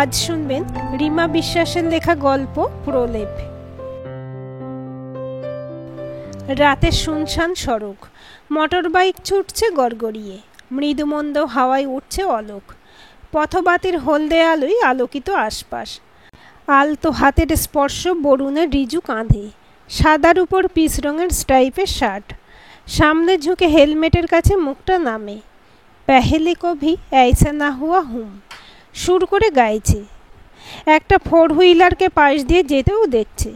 আজ শুনবেন রিমা বিশ্বাসের লেখা গল্প প্রলেপ। রাতের শুনশান সড়ক, মোটর বাইক ছুটছে গড়গড়িয়ে, মৃদুমন্দ হাওয়ায় উঠছে অলোক। পথবাতির হলদে আলোয় আলোকিত আশপাশ। আলতো হাতের স্পর্শ বরুণের রিজু কাঁধে, সাদার উপর পিচ রঙের স্ট্রাইপের শার্ট। সামনে ঝুঁকে হেলমেটের কাছে মুখটা নামে। পেহেলে কভি ऐसा না হুয়া হুম সুর করে গাইছে। একটা ফোর হুইলারকে পাশ দিয়ে যেতেও দেখছে।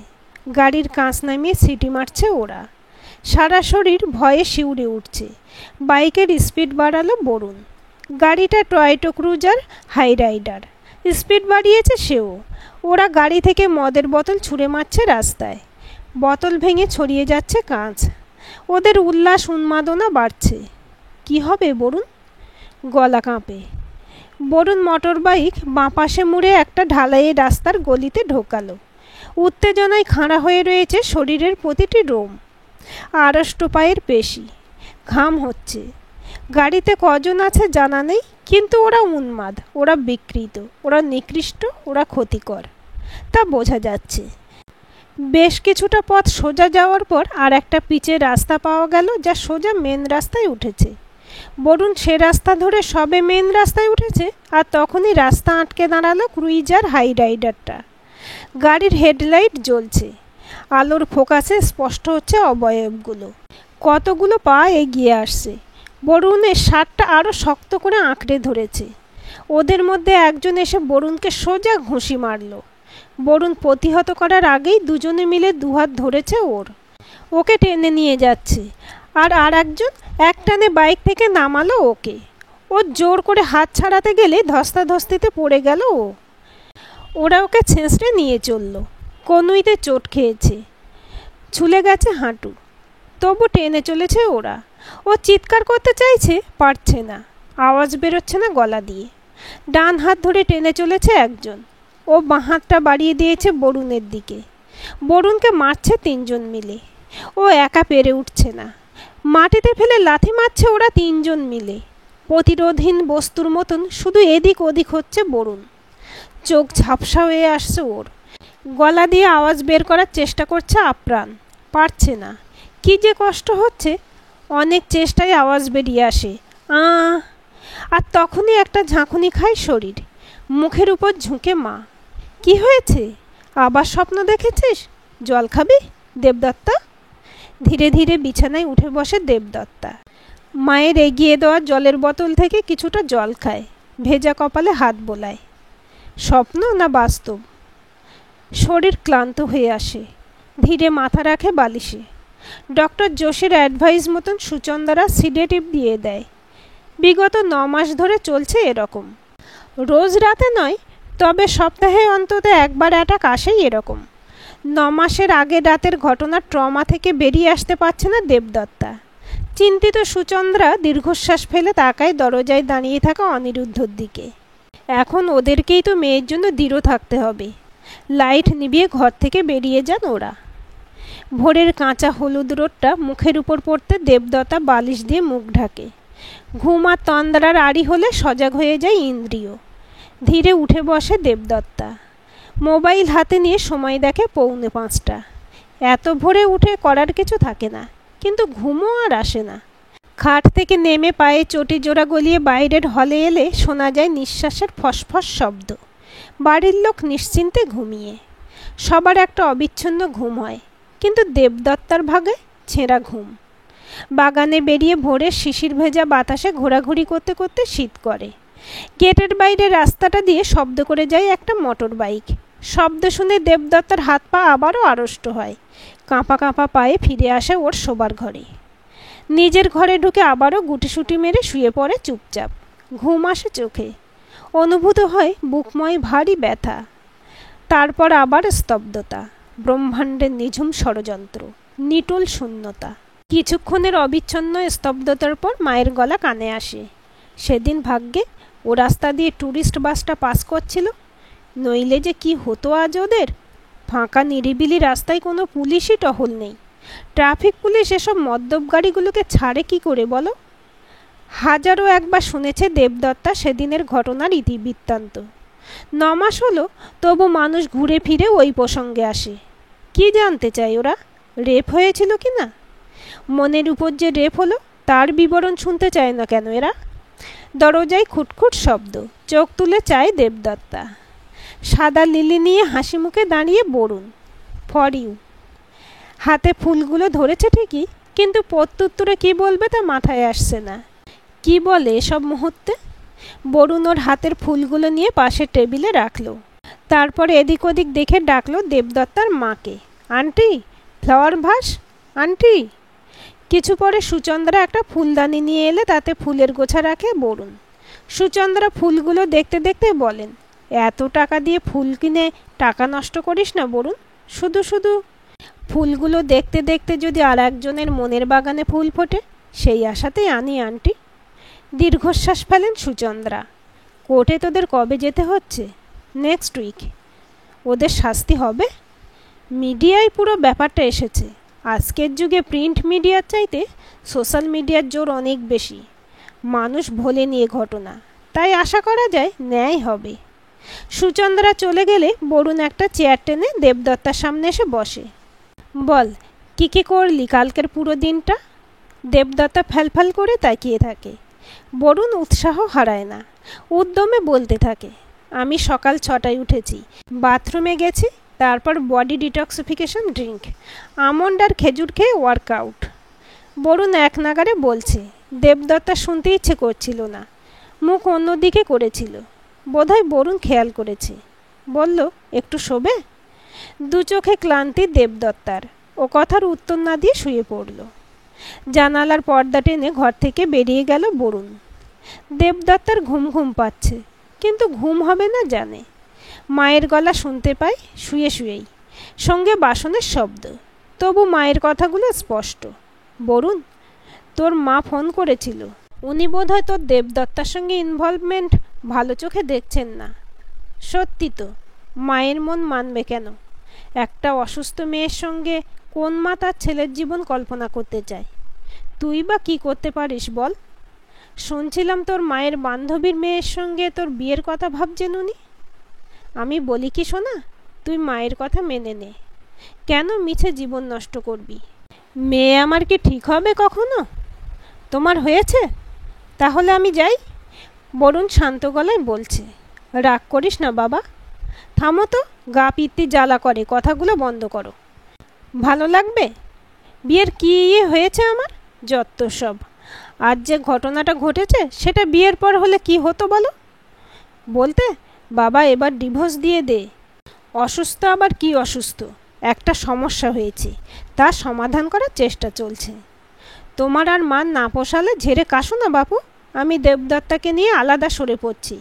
গাড়ির কাঁচ নামিয়ে সিটি মারছে ওরা। সারা শরীর ভয়ে শিউরে উঠছে। বাইকের স্পিড বাড়ালো বরুণ। গাড়িটা Toyota Cruiser Hyryder. Speed বাড়িয়েছে সেও। ওরা গাড়ি থেকে মদের বোতল ছুঁড়ে মারছে রাস্তায়। বোতল ভেঙে ছড়িয়ে যাচ্ছে কাঁচ। ওদের উল্লাস উন্মাদনা বাড়ছে। কি হবে বরুণ? গলা কাঁপে। বরুণ মোটর বাইক বাঁ পাশে মুড়ে একটা ঢালাইয়ের রাস্তার গলিতে ঢোকালো। উত্তেজনায় খাঁড়া হয়ে রয়েছে শরীরের প্রতিটি রোম। আড়ষ্ট পায়ের পেশি। ঘাম হচ্ছে। গাড়িতে কজন আছে জানা নেই, কিন্তু ওরা উন্মাদ, ওরা বিকৃত, ওরা নিকৃষ্ট, ওরা ক্ষতিকর, তা বোঝা যাচ্ছে। বেশ কিছুটা পথ সোজা যাওয়ার পর আর একটা পিচের রাস্তা পাওয়া গেল, যা সোজা মেন রাস্তায় উঠেছে। বরুণ সে রাস্তা ধরে সবে মেন রাস্তায় উঠেছে, আর তখনই রাস্তা আটকে দাঁড়ালো ক্রুইজার হাই রাইডারটা। গাড়ির হেডলাইট জ্বলছে। আলোর ফোকাসে স্পষ্ট হচ্ছে অবয়বগুলো। কতগুলো পা এগিয়ে আসছে। বরুণের শার্টটা আরও শক্ত করে আঁকড়ে ধরেছে। ওদের মধ্যে একজন এসে বরুণকে সোজা ঘুষি মারল। বরুণ প্রতিহত করার আগেই দুজনে মিলে দুহাত ধরেছে ওর। ওকে টেনে নিয়ে যাচ্ছে। আর একজন একটানে বাইক থেকে নামালো ওকে। ও জোর করে হাত ছাড়াতে গেলে ধস্তাধস্তিতে পড়ে গেল ও। ওরা ওকে ছেঁচড়ে নিয়ে চলল। কনুইতে চোট খেয়েছে, ছুলে গেছে হাঁটু, তবু টেনে চলেছে ওরা। ও চিৎকার করতে চাইছে, পারছে না, আওয়াজ বেরোচ্ছে না গলা দিয়ে। ডান হাত ধরে টেনে চলেছে একজন। ও বাঁ হাতটা বাড়িয়ে দিয়েছে বরুণের দিকে। বরুণকে মারছে তিনজন মিলে। ও একা পেরে উঠছে না। মাটিতে ফেলে লাথি মারছে ওরা তিনজন মিলে। প্রতিরোধহীন বস্তুর মতন শুধু এদিক ওদিক হচ্ছে বরুণ। চোখ ঝাপসা হয়ে আসছে ওর। গলা দিয়ে আওয়াজ বের করার চেষ্টা করছে আপ্রাণ, পারছে না। কি যে কষ্ট হচ্ছে। অনেক চেষ্টায় আওয়াজ বেরিয়ে আসে, আর তখনই একটা ঝাঁকুনি খায় শরীর। মুখের উপর ঝুঁকে মা। কি হয়েছে? আবার স্বপ্ন দেখেছিস? জল খাবি দেবদত্তা? ধীরে ধীরে বিছানায় উঠে বসে দেবদত্তা। মায়ের এগিয়ে দেওয়া জলের বোতল থেকে কিছুটা জল খায়। ভেজা কপালে হাত বোলায়। স্বপ্ন না বাস্তব? শরীর ক্লান্ত হয়ে আসে। ধীরে মাথা রাখে বালিশে। ডক্টর জোশীর অ্যাডভাইস মতন সুচন্দারা সিডেটিভ দিয়ে দেয়। বিগত 9 মাস ধরে চলছে এরকম। রোজ রাতে নয়, তবে সপ্তাহে অন্তত একবার অ্যাটাক আসেই এরকম। 9 মাসের আগের রাতের ঘটনার ট্রমা থেকে বেরিয়ে আসতে পারছে না দেবদত্তা। চিন্তিত সুচন্দ্রা দীর্ঘশ্বাস ফেলে তাকায় দরজায় দাঁড়িয়ে থাকা অনিরুদ্ধর দিকে। এখন ওদেরকেই তো মেয়ের জন্য দৃঢ় থাকতে হবে। লাইট নিভিয়ে ঘর থেকে বেরিয়ে যান ওরা। ভোরের কাঁচা হলুদ রোদটা মুখের উপর পড়তে দেবদত্তা বালিশ দিয়ে মুখ ঢাকে। ঘুম আর তন্দ্রার আড়ি হলে সজাগ হয়ে যায় ইন্দ্রিয়। ধীরে উঠে বসে দেবদত্তা। মোবাইল হাতে নিয়ে সময় দেখে 4:45। এত ভোরে উঠে করার কিছু থাকে না, কিন্তু ঘুমও আর আসে না। খাট থেকে নেমে পায়ে চটি জোড়া গলিয়ে বাইরের হলে এলে শোনা যায় নিঃশ্বাসের ফসফস শব্দ। বাড়ির লোক নিশ্চিন্তে ঘুমিয়ে। সবার একটা অবিচ্ছিন্ন ঘুম হয়, কিন্তু দেবদত্তার ভাগে ছেঁড়া ঘুম। বাগানে বেরিয়ে ভোরের শিশির ভেজা বাতাসে ঘোরাঘুরি করতে করতে শীত করে। গেটের বাইরে রাস্তাটা দিয়ে শব্দ করে যায় একটা মোটর বাইক। শব্দ শুনে দেবদত্তার হাত পা আবারও আড়ষ্ট হয়। কাঁপা কাঁপা পায়ে ফিরে আসে ওর শোবার ঘরে। নিজের ঘরে ঢুকে আবারও গুটিসুটি মেরে শুয়ে পড়ে চুপচাপ। ঘুম আসে চোখে। অনুভূত হয় বুকময় ভারী ব্যথা। তারপর আবার স্তব্ধতা। ব্রহ্মাণ্ডের নিঝুম ষড়যন্ত্র। নিটোল শূন্যতা। কিছুক্ষণের অবিচ্ছন্ন স্তব্ধতার পর মায়ের গলা কানে আসে। সেদিন ভাগ্যে ও রাস্তা দিয়ে ট্যুরিস্ট বাসটা পাস করছিল, নইলে যে কি হতো আজ ওদের। ফাঁকা নিরিবিলি রাস্তায় কোনো পুলিশই টহল নেই। ট্রাফিক পুলিশ এসব মদ্যপ গাড়িগুলোকে ছাড়ে কি করে বলো? হাজারো একবার শুনেছে দেবদত্তা সেদিনের ঘটনার ইতিবৃত্তান্ত। 9 মাস হলো, তবু মানুষ ঘুরে ফিরে ওই প্রসঙ্গে আসে। কি জানতে চায় ওরা? রেপ হয়েছিল কি না? মনের উপর যে রেপ হলো তার বিবরণ শুনতে চায় না কেন এরা? দরজায় খুটখুট শব্দ, চোখ তুলে চায় দেবদত্তা। সাদা লিলি নিয়ে হাসি মুখে দাঁড়িয়ে বরুণ। For you. হাতে ফুলগুলো ধরেছে ঠিকই, কিন্তু প্রত্যুত্তরে কি বলবে তা মাথায় আসছে না। কি বলে এসব মুহূর্তে? বরুণ ওর হাতের ফুলগুলো নিয়ে পাশের টেবিলে রাখলো। তারপর এদিক ওদিক দেখে ডাকলো দেবদত্তার মাকে। Aunty, flower vase, aunty. কিছু পরে সুচন্দ্রা একটা ফুলদানি নিয়ে এলে তাতে ফুলের গোছা রাখে বরুণ। সুচন্দ্রা ফুলগুলো দেখতে দেখতে বলেন, এত টাকা দিয়ে ফুল কিনে টাকা নষ্ট করিস না বরুণ, শুধু শুধু। ফুলগুলো দেখতে দেখতে যদি আর একজনের মনের বাগানে ফুল ফোটে, সেই আশাতেই আনি আন্টি। দীর্ঘশ্বাস ফেলেন সুচন্দ্রা। কোর্টে তোদের কবে যেতে হচ্ছে? Next week. ওদের শাস্তি হবে? মিডিয়ায় পুরো ব্যাপারটা এসেছে। আজকের যুগে প্রিন্ট মিডিয়ার চাইতে সোশ্যাল মিডিয়ার জোর অনেক বেশি। মানুষ ভোলেনি এ ঘটনা, তাই আশা করা যায় ন্যায় হবে। সুচন্দ্রা চলে গেলে বরুণ একটা চেয়ার টেনে দেবদত্তার সামনে এসে বসে। বল, কি করলি কালকের পুরো দিনটা? দেবদত্তা ফ্যালফ্যাল করে তাকিয়ে থাকে। বরুণ উৎসাহ হারায় না, উদ্যমে বলতে থাকে, আমি সকাল 6টায় উঠেছি, বাথরুমে গেছি, তারপর বডি ডিটক্সিফিকেশন ড্রিঙ্ক, আমন্ড আর খেজুর খেয়ে ওয়ার্কআউট। বরুণ এক নাগারে বলছে। দেবদত্তা শুনতে ইচ্ছে করছিল না, মুখ অন্যদিকে করেছিল। বোধহয় বরুণ খেয়াল করেছে। বলল, একটু শোবে? দু চোখে ক্লান্তি দেবদত্তার। ও কথার উত্তর না দিয়ে শুয়ে পড়ল। জানালার পর্দা টেনে ঘর থেকে বেরিয়ে গেল বরুণ। দেবদত্তার ঘুম ঘুম পাচ্ছে, কিন্তু ঘুম হবে না জানে। মায়ের গলা শুনতে পায় শুয়ে শুয়েই, সঙ্গে বাসনের শব্দ। তবু মায়ের কথাগুলো স্পষ্ট। বরুণ, তোর মা ফোন করেছিল। উনি বোধহয় তোর দেবদত্তার সঙ্গে ইনভলভমেন্ট ভালো চোখে দেখছেন না। সত্যি তো, মায়ের মন মানবে কেন? একটা অসুস্থ মেয়ের সঙ্গে কোন মা তার ছেলের জীবন কল্পনা করতে চায়? তুই বা কি করতে পারিস বল? শুনছিলাম তোর মায়ের বান্ধবীর মেয়ের সঙ্গে তোর বিয়ের কথা ভাবছেন উনি। আমি বলি কি শোনা, তুই মায়ের কথা মেনে নে। কেন মিছে জীবন নষ্ট করবি? মেয়ে আমার কি ঠিক হবে কখনো? তোমার হয়েছে? তাহলে আমি যাই। বরুণ শান্ত গলায় বলছে। রাগ করিস না বাবা। থামো তো, গা পিত্তি জ্বালা করে, কথাগুলো বন্ধ করো। ভালো লাগবে? বিয়ের কি হয়েছে আমার? যত সব। আজ যে ঘটনাটা ঘটেছে সেটা বিয়ের পর হলে কি হতো বলো? বলতে, বাবা এবার ডিভোর্স দিয়ে দে। অসুস্থ আবার কি অসুস্থ? একটা সমস্যা হয়েছে, তার সমাধান করার চেষ্টা চলছে। তোমার আর মান না পোষালে ঝেড়ে কাশো না বাপু। আমি দেবদত্তাকে নিয়ে আলাদা সরে পড়ছি।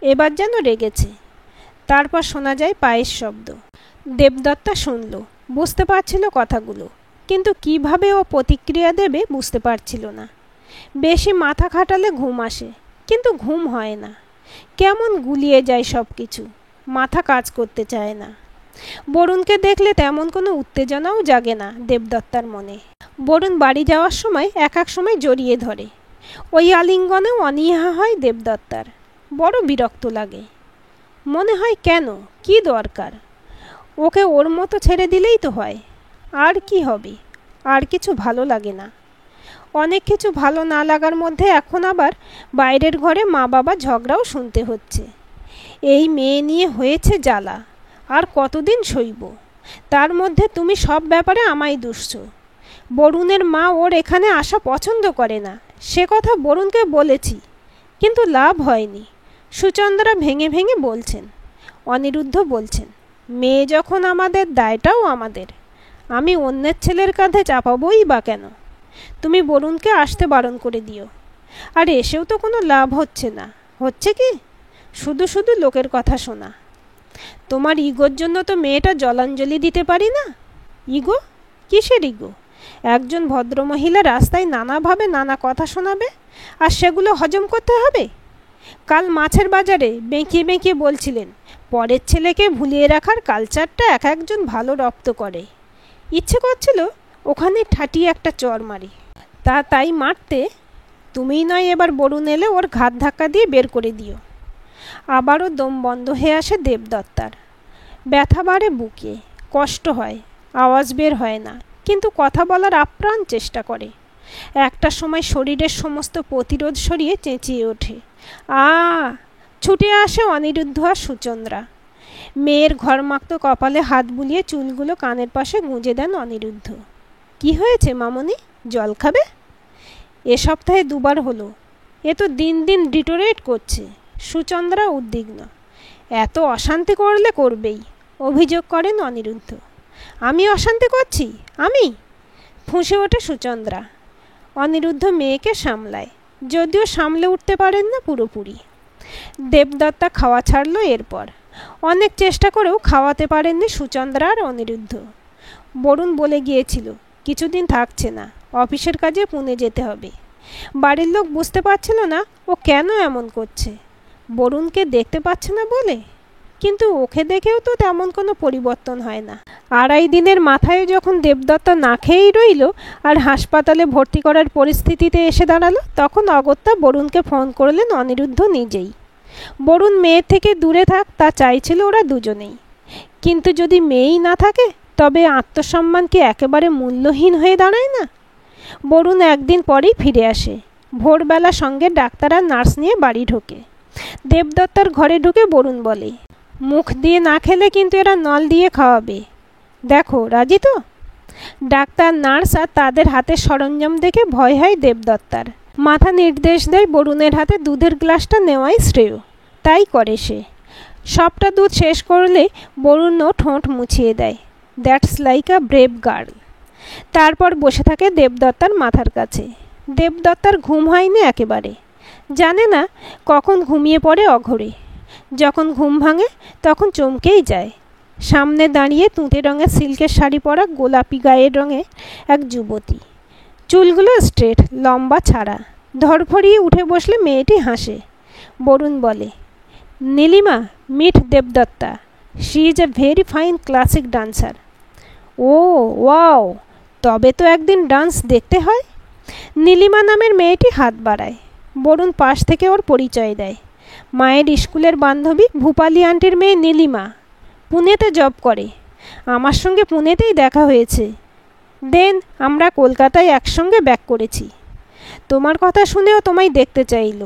এবার যেন রেগেছে। তারপর শোনা যায় পায়ের শব্দ। দেবদত্তা শুনল, বুঝতে পারছিল কথাগুলো, কিন্তু কিভাবে ও প্রতিক্রিয়া দেবে বুঝতে পারছিল না। বেশি মাথা খাটালে ঘুম আসে, কিন্তু ঘুম হয় না। কেমন গুলিয়ে যায় সব কিছু, মাথা কাজ করতে চায় না। বরুণকে দেখলে তেমন কোনো উত্তেজনাও জাগে না দেবদত্তার মনে। বরুণ বাড়ি যাওয়ার সময় এক সময় জড়িয়ে ধরে। ওই আলিঙ্গনেও অনীহা হয় দেবদত্তার। বড় বিরক্ত লাগে। মনে হয় কেন, কি দরকার? ওকে ওর মতো ছেড়ে দিলেই তো হয়। আর কি হবে? আর কিছু ভালো লাগে না। অনেক কিছু ভালো না লাগার মধ্যে এখন আবার বাইরের ঘরে মা বাবা ঝগড়াও শুনতে হচ্ছে। এই মেয়ে নিয়ে হয়েছে জ্বালা, আর কতদিন সইব? তার মধ্যে তুমি সব ব্যাপারে আমায় দুষছ। বরুণের মা ওর এখানে আসা পছন্দ করে না, সে কথা বরুণকে বলেছি, কিন্তু লাভ হয়নি। সুচন্দ্রা ভেঙে ভেঙে বলছেন। অনিরুদ্ধ বলছেন, মেয়ে যখন আমাদের, দায়টাও আমাদের। আমি অন্যের ছেলের কাঁধে চাপাবই বা কেন? তুমি বরুণকে আসতে বারণ করে দিও। আর এসেও তো কোনো লাভ হচ্ছে না। হচ্ছে কি? শুধু শুধু লোকের কথা শোনা। তোমার ইগোর জন্য তো মেয়েটা জলাঞ্জলি দিতে পারি না। ইগো? কিসের ইগো? একজন ভদ্রমহিলা রাস্তায় নানাভাবে নানা কথা শোনাবে, আর সেগুলো হজম করতে হবে। কাল মাছের বাজারে বেঁকিয়ে বেঁকিয়ে বলছিলেন, পরের ছেলেকে ভুলিয়ে রাখার কালচারটা এক একজন ভালো রপ্ত করে। ইচ্ছে করছিল ওখানে ঠাটিয়ে একটা চর মারি। তাই মারতে। তুমিই নয় এবার বরুণ এলে ওর ঘাত ধাক্কা দিয়ে বের করে দিও। আবারও দম বন্ধ হয়ে আসে দেবদত্তার। ব্যথা বাড়ে বুকে, কষ্ট হয়, আওয়াজ বের হয় না, কিন্তু কথা বলার আপ্রাণ চেষ্টা করে। একটা সময় শরীরের সমস্ত প্রতিরোধ সরিয়ে চেঁচিয়ে ওঠে, আ! ছুটে আসে অনিরুদ্ধ আর সুচন্দ্রা। মেয়ের ঘরমাক্ত কপালে হাত বুলিয়ে চুলগুলো কানের পাশে গুঁজে দেন অনিরুদ্ধ। কি হয়েছে মামনি, জল খাবে? এ সপ্তাহে 2 বার হলো। এ তো দিন দিন ডিটোরেট করছে। সুচন্দ্রা উদ্বিগ্ন। এত অশান্তি করলে করবেই, অভিযোগ করেন অনিরুদ্ধ। আমি অশান্তি করছি? আমি? ফুঁসে ওঠে সুচন্দ্রা। অনিরুদ্ধ মেয়েকে সামলায়, যদিও সামলে উঠতে পারেন না পুরোপুরি। দেবদত্তা খাওয়া ছাড়ল এরপর। অনেক চেষ্টা করেও খাওয়াতে পারেননি সুচন্দ্রা আর অনিরুদ্ধ। বরুণ বলে গিয়েছিল কিছুদিন থাকছে না, অফিসের কাজে পুনে যেতে হবে। বাড়ির লোক বুঝতে পারছিল না ও কেন এমন করছে। বরুণকে দেখতে পাচ্ছে না বলে? কিন্তু ওকে দেখেও তো তেমন কোনো পরিবর্তন হয় না। 2.5 দিনের মাথায় যখন দেবদত্তা না খেয়েই রইল আর হাসপাতালে ভর্তি করার পরিস্থিতিতে এসে দাঁড়ালো, তখন অগত্যা বরুণকে ফোন করলেন অনিরুদ্ধ নিজেই। বরুণ মেয়ের থেকে দূরে থাক তা চাইছিল ওরা দুজনেই। কিন্তু যদি মেয়েই না থাকে তবে আত্মসম্মান কি একেবারে মূল্যহীন হয়ে দাঁড়ায় না? বরুণ একদিন পরেই ফিরে আসে। ভোরবেলা সঙ্গে ডাক্তার আর নার্স নিয়ে বাড়ি ঢোকে। দেবদত্তার ঘরে ঢুকে বরুণ বলে, মুখ দিয়ে না খেলে কিন্তু এরা নল দিয়ে খাওয়াবে। দেখো রাজি তো? ডাক্তার, নার্স আর তাদের হাতে সরঞ্জাম দেখে ভয় হয় দেবদত্তার। মাথা নির্দেশ দেয় বরুণের হাতে দুধের গ্লাসটা নেওয়াই শ্রেয়। তাই করে সে। সবটা দুধ শেষ করলে বরুণও ঠোঁট মুছিয়ে দেয়। That's like a brave girl. তারপর বসে থাকে দেবদত্তার মাথার কাছে। দেবদত্তার ঘুম হয়নি একেবারে। জানে না কখন ঘুমিয়ে পড়ে অঘরে। যখন ঘুম ভাঙে তখন চমকেই যায়। সামনে দাঁড়িয়ে তুঁতে রঙের সিল্কের শাড়ি পরা গোলাপি গায়ের রঙে এক যুবতী। চুলগুলো স্ট্রেট, লম্বা ছাড়া। ধরফরিয়ে উঠে বসলে মেয়েটি হাসে। বরুণ বলে, Nilima, meet Debdatta. She is a very fine classic dancer. Oh wow, তবে তো একদিন ডান্স দেখতে হয়। নীলিমা নামের মেয়েটি হাত বাড়ায়। বরুণ পাশ থেকে ওর পরিচয় দেয়। মায়ের স্কুলের বান্ধবী ভূপালী আন্টির মেয়ে নীলিমা। পুনেতে জব করে। আমার সঙ্গে পুনেতেই দেখা হয়েছে। দেন আমরা কলকাতায় একসঙ্গে ব্যাক করেছি। তোমার কথা শুনেও তোমায় দেখতে চাইল।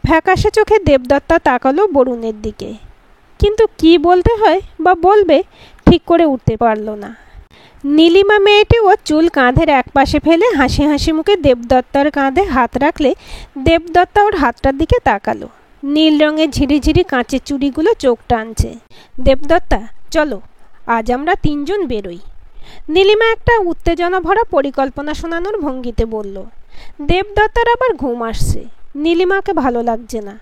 ফ্যাকাশে চোখে দেবদত্তা তাকালো বরুণের দিকে, কিন্তু কি বলতে হয় বা বলবে ঠিক করে উঠতে পারল না। নীলিমা মেয়েটি ওর চুল কাঁধের একপাশে ফেলে হাসি হাসি মুখে দেবদত্তার কাঁধে হাত রাখলে দেবদত্তা ওর হাতটার দিকে তাকালো। নীল রঙের ঝিরিঝিরি কাঁচের চুড়িগুলো চোখ টানছে। দেবদত্তা, চলো আজ আমরা 3 জন বেরোই। নীলিমা একটা উত্তেজনা ভরা পরিকল্পনা শোনানোর ভঙ্গিতে বলল। দেবদত্তার আবার ঘুম আসছে। নীলিমাকে ভালো লাগছে না।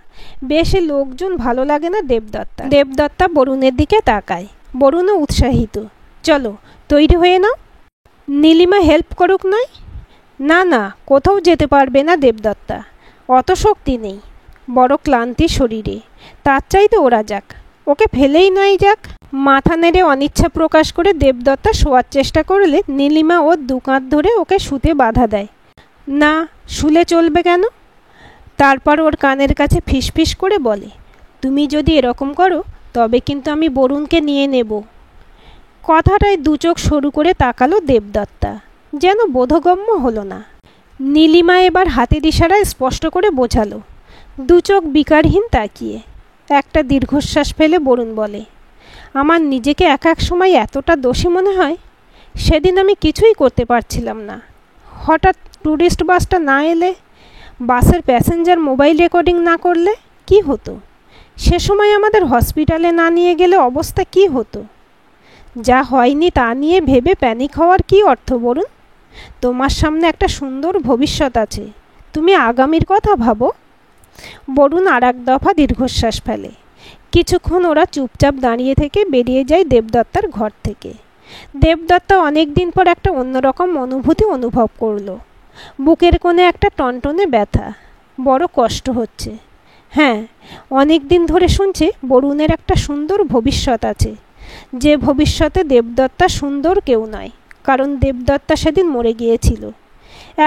বেশি লোকজন ভালো লাগে না দেবদত্তা। দেবদত্তা বরুণের দিকে তাকায়। বরুণও উৎসাহিত। চলো, তৈরি হয়ে নাও। নীলিমা হেল্প করুক নয়? না না, কোথাও যেতে পারবে না দেবদত্তা। অত শক্তি নেই, বড় ক্লান্তি শরীরে। তার চাইতে ওরা যাক, ওকে ফেলেই নয় যাক। মাথা নেড়ে অনিচ্ছা প্রকাশ করে দেবদত্তা শোয়ার চেষ্টা করলে নীলিমা ওর 2 কাঁধ ধরে ওকে শুতে বাধা দেয়। না, শুলে চলবে কেন? তারপর ওর কানের কাছে ফিসফিস করে বলে, তুমি যদি এরকম করো তবে কিন্তু আমি বরুণকে নিয়ে নেব। কথাটায় 2 চোখ সরু করে তাকালো দেবদত্তা, যেন বোধগম্য হলো না। নীলিমা এবার হাতের ইশারায় স্পষ্ট করে বোঝালো। 2 চোখ বিকারহীন তাকিয়ে একটা দীর্ঘশ্বাস ফেলে বরুণ বলে, আমার নিজেকে এক সময় এতটা দোষী মনে হয়। সেদিন আমি কিছুই করতে পারছিলাম না। হঠাৎ ট্যুরিস্ট বাসটা না এলে, বাসের প্যাসেঞ্জার মোবাইল রেকর্ডিং না করলে কি হতো? সে সময় আমাদের হসপিটালে না নিয়ে গেলে অবস্থা কি হতো? যা হয়নি তা নিয়ে ভেবে প্যানিক হওয়ার কি অর্থ বলুন? তোমার সামনে একটা সুন্দর ভবিষ্যৎ আছে, তুমি আগামীর কথা ভাবো। বরুণ আর এক দফা দীর্ঘশ্বাস ফেলে। কিছুক্ষণ ওরা চুপচাপ দাঁড়িয়ে থেকে বেরিয়ে যায় দেবদত্তার ঘর থেকে। দেবদত্তা অনেক দিন পর একটা অন্যরকম অনুভূতি অনুভব করলো। বুকের কোণে একটা টনটনে ব্যথা, বড় কষ্ট হচ্ছে। হ্যাঁ, অনেক দিন ধরে শুনছে বরুণের একটা সুন্দর ভবিষ্যৎ আছে, যে ভবিষ্যতে দেবদত্তা সুন্দর কেউ নয়, কারণ দেবদত্তা সেদিন মরে গিয়েছিল।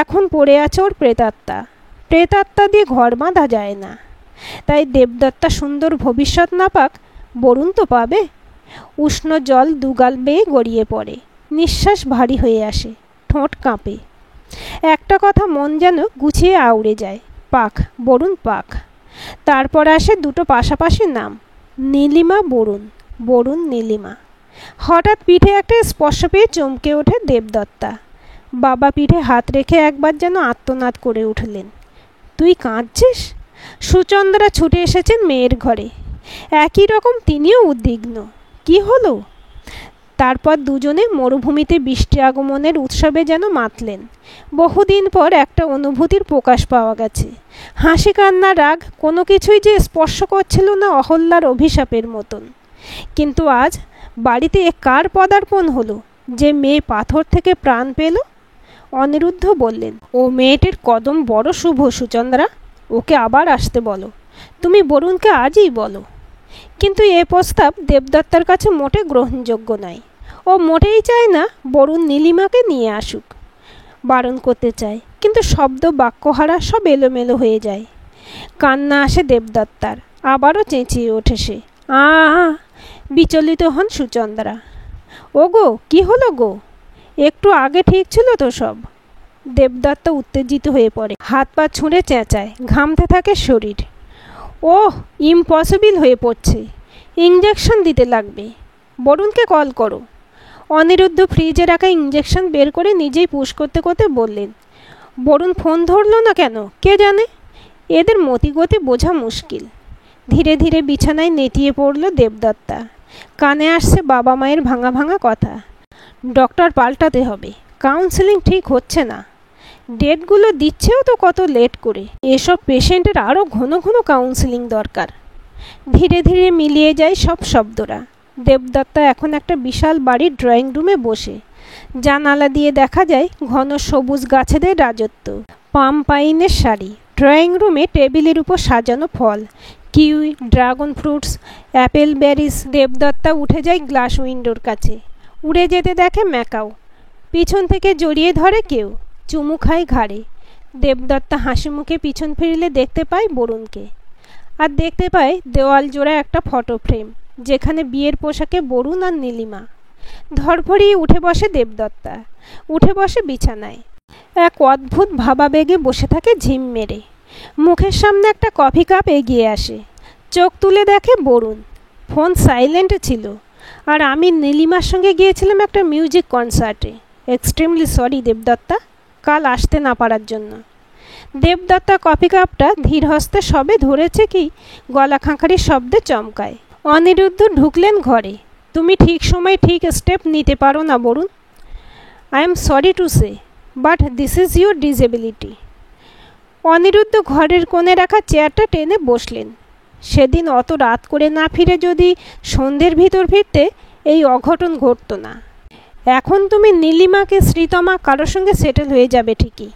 এখন পড়ে আছে ওর প্রেতাত্মা। প্রেতাত্মা দিয়ে ঘর বাঁধা যায় না। তাই দেবদত্তা সুন্দর ভবিষ্যৎ না পাক, বরুণ তো পাবে। উষ্ণ জল দুগাল বেয়ে গড়িয়ে পড়ে, নিঃশ্বাস ভারী হয়ে আসে, ঠোঁট কাঁপে। একটা কথা মন যেন গুছিয়ে আউড়ে যায়, পাক, বরুণ পাক। তারপর আসে দুটো পাশাপাশি নাম, নীলিমা বরুণ, বরুণ নীলিমা। হঠাৎ পিঠে একটা স্পর্শ পেয়ে চমকে ওঠে দেবদত্তা। বাবা পিঠে হাত রেখে একবার যেন আর্তনাদ করে উঠলেন। তুই কাঁদছিস? সুচন্দ্রা ছুটে এসেছেন মেয়ের ঘরে। একই রকম তিনিও উদ্বিগ্ন। কি হলো? তারপর দুজনে মরুভূমিতে বৃষ্টি আগমনের উৎসবে যেন মাতলেন। বহুদিন পর একটা অনুভূতির প্রকাশ পাওয়া গেছে। হাসি কান্না রাগ কোনো কিছুই যে স্পর্শ করছিল না অহল্যার অভিশাপের মতন। কিন্তু আজ বাড়িতে কার পদার্পণ হলো যে মেয়ে পাথর থেকে প্রাণ পেল? অনিরুদ্ধ বললেন, ও মেয়েটির কদম বড় শুভ সুচন্দ্রা, ওকে আবার আসতে বলো। তুমি বরুণকে আজই বলো। কিন্তু এ প্রস্তাব দেবদত্তার কাছে মোটে গ্রহণযোগ্য নয়। ও মোটেই চায় না বরুণ নীলিমাকে নিয়ে আসুক। বারণ করতে চায়, কিন্তু শব্দ বাক্যহারা সব এলোমেলো হয়ে যায়। কান্না আসে দেবদত্তার, আবারও চেঁচিয়ে ওঠে সে, আ। বিচলিত হন সুচন্দ্রা। ও গো, কি হলো গো? একটু আগে ঠিক ছিল তো সব। দেবদত্তা উত্তেজিত হয়ে পড়ে, হাত পা ছুঁড়ে চেঁচায়, ঘামতে থাকে শরীর। ওহ, ইম্পসিবল হয়ে পড়ছে। ইঞ্জেকশন দিতে লাগবে। বরুণকে কল করো। অনিরুদ্ধ ফ্রিজে রাখা ইঞ্জেকশন বের করে নিজেই পুশ করতে করতে বললেন, বরুণ ফোন ধরল না কেন কে জানে। এদের মতিগতি বোঝা মুশকিল। ধীরে ধীরে বিছানায় নেতিয়ে পড়ল দেবদত্তা। কানে আসছে বাবা মায়ের ভাঙা ভাঙা কথা। ডক্টর পাল্টাতে হবে, কাউন্সেলিং ঠিক হচ্ছে না। ডেটগুলো দিচ্ছেও তো কত লেট করে। এসব পেশেন্টের আরও ঘন ঘন কাউন্সেলিং দরকার। ধীরে ধীরে মিলিয়ে যায় সব শব্দরা। দেবদত্তা এখন একটা বিশাল বাড়ির ড্রয়িং রুমে বসে। জানালা দিয়ে দেখা যায় ঘন সবুজ গাছেদের রাজত্ব, পাম পাইনের শাড়ি। ড্রয়িং রুমে টেবিলের উপর সাজানো ফল, kiwi, dragon fruits, apple berries. Debdutta উঠে যায় গ্লাস উইন্ডোর কাছে। উড়ে যেতে দেখে ম্যাকাও। পিছন থেকে জড়িয়ে ধরে কেউ, চুমু খায় ঘাড়ে। দেবদত্তা হাসি মুখে পিছন ফিরলে দেখতে পায় বরুণকে। আর দেখতে পায় দেওয়াল জোড়া একটা ফটো ফ্রেম, যেখানে বিয়ের পোশাকে বরুণ আর নীলিমা। ধরফড়িয়ে উঠে বসে দেবদত্তা, উঠে বসে বিছানায়। এক অদ্ভুত ভাবাবেগে বসে থাকে ঝিম মেরে। মুখের সামনে একটা কফি কাপ এগিয়ে আসে। চোখ তুলে দেখে বরুণ। ফোন সাইলেন্টে ছিল। আর আমি নীলিমার সঙ্গে গিয়েছিলাম একটা মিউজিক কনসার্টে। এক্সট্রিমলি সরি দেবদত্তা, কাল আসতে না পারার জন্য। দেবদত্তা কফি কাপটা ধীর হস্তে সবে ধরেছে কি গলা খাঁখারির শব্দে চমকায়। অনিরুদ্ধ ঢুকলেন ঘরে। তুমি ঠিক সময় ঠিক স্টেপ নিতে পারো না Barun. I am sorry to say, but this is your disability. Aniruddha ঘরের কোণে রাখা চেয়ারটা টেনে বসলেন। সেদিন অত রাত করে না ফিরে যদি সন্ধ্যের ভিতর ফিরতে এই অঘটন ঘটত না। এখন তুমি নীলিমাকে শ্রীতমা কারোর সঙ্গে সেটেল হয়ে যাবে ঠিকই,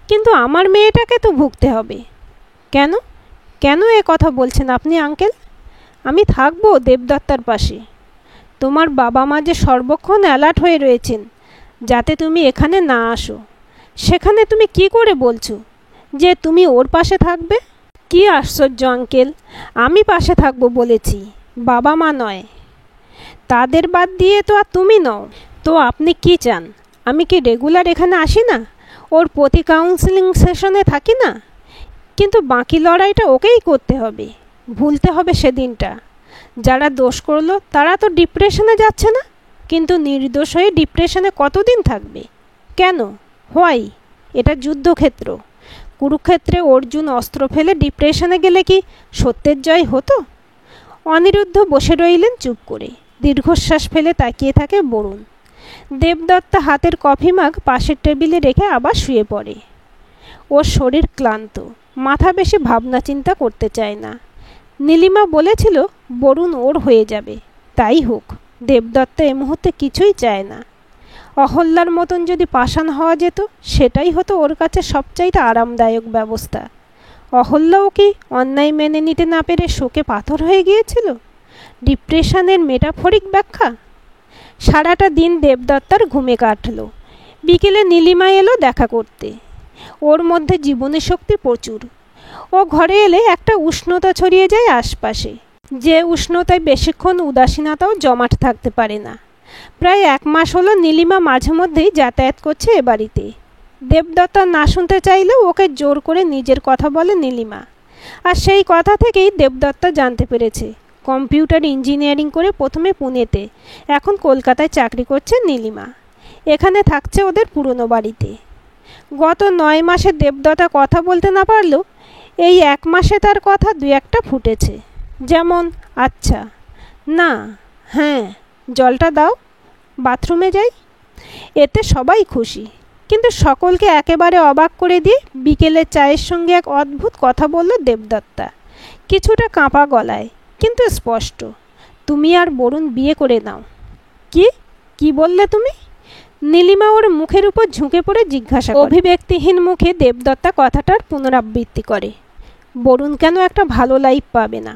কিন্তু আমার মেয়েটাকে তো ভুগতে হবে। কেন কেন এ কথা বলছেন আপনি আঙ্কেল? আমি থাকবো দেবদত্তার পাশে। তোমার বাবা মা যে সর্বক্ষণ অ্যালার্ট হয়ে রয়েছেন যাতে তুমি এখানে না আসো। সেখানে তুমি কি করে বলছো যে তুমি ওর পাশে থাকবে? কি আশ্চর্য আঙ্কেল, আমি পাশে থাকবো বলেছি, বাবা মা নয়। তাদের বাদ দিয়ে তো আর তুমি নও। তো আপনি কি চান? আমি কি রেগুলার এখানে আসি না? ওর প্রতি কাউন্সেলিং সেশনে থাকি না? কিন্তু বাকি লড়াইটা ওকেই করতে হবে। ভুলতে হবে সেদিনটা। যারা দোষ করলো তারা তো ডিপ্রেশনে যাচ্ছে না, কিন্তু নির্দোষ হয়ে ডিপ্রেশনে কতদিন থাকবে? কেন? হোয়াই? এটা যুদ্ধক্ষেত্র। কুরুক্ষেত্রে অর্জুন অস্ত্র ফেলে ডিপ্রেশনে গেলে কি সত্যের জয় হতো? অনিরুদ্ধ বসে রইলেন চুপ করে। দীর্ঘশ্বাস ফেলে তাকিয়ে থাকে বরুণ। দেবদত্তা হাতের কফি মাগ পাশের টেবিলে রেখে আবার শুয়ে পড়ে। ওর শরীর ক্লান্ত, মাথা বেশি ভাবনা চিন্তা করতে চায় না। নীলিমা বলেছিল বরুণ ওর হয়ে যাবে, তাই হোক। দেবদত্তা এ মুহূর্তে কিছুই চায় না। অহল্যার মতন যদি পাষাণ হওয়া যেত সেটাই হতো ওর কাছে সবচাইতে আরামদায়ক ব্যবস্থা। অহল্যাও কি অন্যায় মেনে নিতে না পেরে শোকে পাথর হয়ে গিয়েছিল? ডিপ্রেশনের মেটাফরিক ব্যাখ্যা। সারাটা দিন দেবদত্তার ঘুমে কাটল। বিকেলে নীলিমা এলো দেখা করতে। ওর মধ্যে জীবনী শক্তি প্রচুর। ও ঘরে এলে একটা উষ্ণতা ছড়িয়ে যায় আশপাশে, যে উষ্ণতায় বেশিক্ষণ উদাসীনতাও জমাট থাকতে পারে না। প্রায় 1 মাস হলো নীলিমা মাঝে মধ্যেই যাতায়াত করছে এ বাড়িতে। দেবদত্তা না শুনতে চাইলেও ওকে জোর করে নিজের কথা বলে নীলিমা। আর সেই কথা থেকেই দেবদত্তা জানতে পেরেছে কম্পিউটার ইঞ্জিনিয়ারিং করে প্রথমে পুনেতে, এখন কলকাতায় চাকরি করছে নীলিমা। এখানে থাকছে ওদের পুরনো বাড়িতে। গত 9 মাসে দেবদত্তা কথা বলতে না পারলেও এই 1 মাসে তার কথা 2-1টা ফুটেছে। যেমন আচ্ছা, না, হ্যাঁ, জলটা দাও, বাথরুমে যাই। এতে সবাই খুশি, কিন্তু সকলকে একেবারে অবাক করে দিয়ে বিকেলে চায়ের সঙ্গে এক অদ্ভুত কথা বলল দেবদত্তা, কিছুটা কাঁপা গলায়, কিন্তু স্পষ্ট। তুমি আর বরুণ বিয়ে করে নাও। কি বললে তুমি? নীলিমা ওর মুখের উপর ঝুঁকে পড়ে জিজ্ঞাসা করে। অভিব্যক্তিহীন মুখে দেবদত্তা কথাটার পুনরাবৃত্তি করে, বরুণ কেন একটা ভালো লাইফ পাবে না?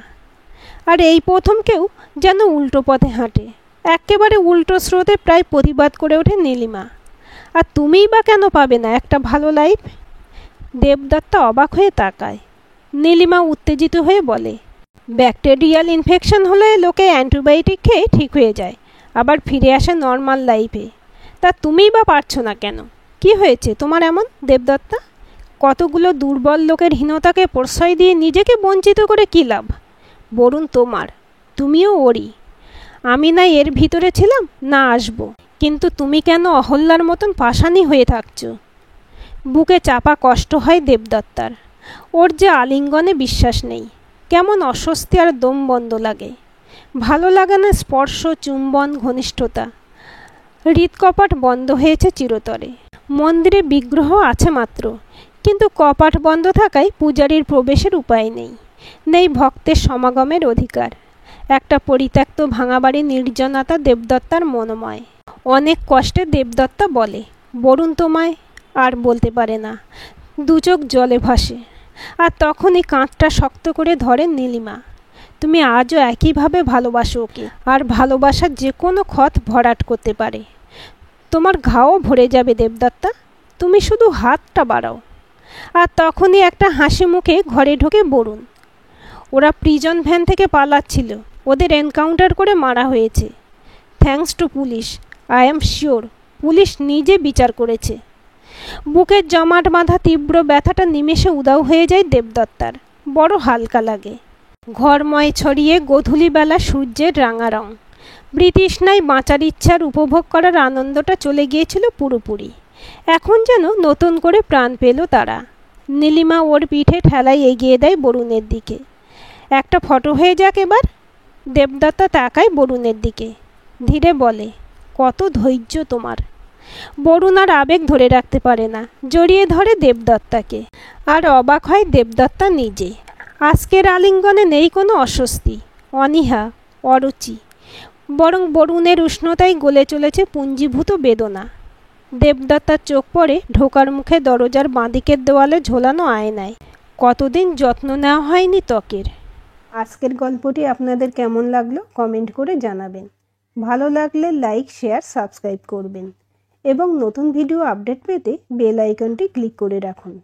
আর এই প্রথম কেউ যেন উল্টো পথে হাঁটে। একেবারে উল্টো স্রোতে প্রায় প্রতিবাদ করে ওঠে নীলিমা। আর তুমিই বা কেন পাবে না একটা ভালো লাইফ? দেবদত্তা অবাক হয়ে তাকায়। নীলিমা উত্তেজিত হয়ে বলে, ব্যাকটেরিয়াল ইনফেকশন হলে লোকে অ্যান্টিবায়োটিক খেয়ে ঠিক হয়ে যায়, আবার ফিরে আসে নর্মাল লাইফে। তা তুমিই বা পারছো না কেন? কি হয়েছে তোমার এমন দেবদত্তা? কতগুলো দুর্বল লোকের হীনতাকে প্রশ্রয় দিয়ে নিজেকে বঞ্চিত করে কী লাভ? বরুণ তোমার, তুমিও ওরই। আমি না এর ভিতরে ছিলাম, না আসবো, কিন্তু তুমি কেন অহল্যার মতন পাষাণী হয়ে থাকছ? বুকে চাপা কষ্ট হয় দেবদত্তার। ওর যে আলিঙ্গনে বিশ্বাস নেই, কেমন অস্বস্তি আর দম বন্ধ লাগে। ভালো লাগে না স্পর্শ, চুম্বন, ঘনিষ্ঠতা। হৃৎকপাট বন্ধ হয়েছে চিরতরে। মন্দিরে বিগ্রহ আছে মাত্র, কিন্তু কপাট বন্ধ থাকায় পূজারীর প্রবেশের উপায় নেই, নেই ভক্তের সমাগমের অধিকার। একটা পরিত্যক্ত ভাঙা বাড়ি নির্জনতা দেবদত্তার মনোময়। অনেক কষ্টে দেবদত্তা বলে, বরুণ তোমায়, আর বলতে পারে না, দু চোখ জলে ভাসে। আর তখনই কাঁধটা শক্ত করে ধরে নীলিমা। তুমি আজও একইভাবে ভালোবাসো ওকে, আর ভালোবাসার যে কোনো ক্ষত ভরাট করতে পারে। তোমার ঘাও ভরে যাবে দেবদত্তা, তুমি শুধু হাতটা বাড়াও। আর তখনই একটা হাসি মুখে ঘরে ঢোকে বরুণ। ওরা প্রিজন ভ্যান থেকে পালাচ্ছিল, ওদের এনকাউন্টার করে মারা হয়েছে। Thanks to police, I am sure police নিজে বিচার করেছে। বুকের জমাট বাঁধা তীব্র ব্যথাটা নিমেষে উদাও হয়ে যায় দেবদত্তার। বড় হালকা লাগে। ঘরময় ছড়িয়ে গধূলিবেলা সূর্যের রাঙা রং। বৃতৃষ্ণায় বাঁচার ইচ্ছার উপভোগ করার আনন্দটা চলে গিয়েছিল পুরোপুরি। এখন যেন নতুন করে প্রাণ পেল তারা। নীলিমা ওর পিঠে ঠেলায় এগিয়ে দেয় বরুণের দিকে। একটা ফটো হয়ে যাক এবার। দেবদত্তা তাকায় বরুণের দিকে, ধীরে বলে, কত ধৈর্য তোমার। বরুণ আর আবেগ ধরে রাখতে পারে না, জড়িয়ে ধরে দেবদত্তাকে। আর অবাক হয় দেবদত্তা নিজে। আজকের আলিঙ্গনে নেই কোনো অস্বস্তি, অনীহা, অরুচি, বরং বরুণের উষ্ণতায় গলে চলেছে পুঞ্জীভূত বেদনা। দেবদত্তার চোখ পড়ে ঢোকার মুখে দরজার বাঁদিকের দেওয়ালে ঝোলানো আয়নায়। কতদিন যত্ন নেওয়া হয়নি ত্বকের। আজকের গল্পটি আপনাদের কেমন লাগলো কমেন্ট করে জানাবেন। ভালো লাগলে লাইক, শেয়ার, সাবস্ক্রাইব করবেন এবং নতুন ভিডিও আপডেট পেতে বেল আইকনটি ক্লিক করে রাখুন।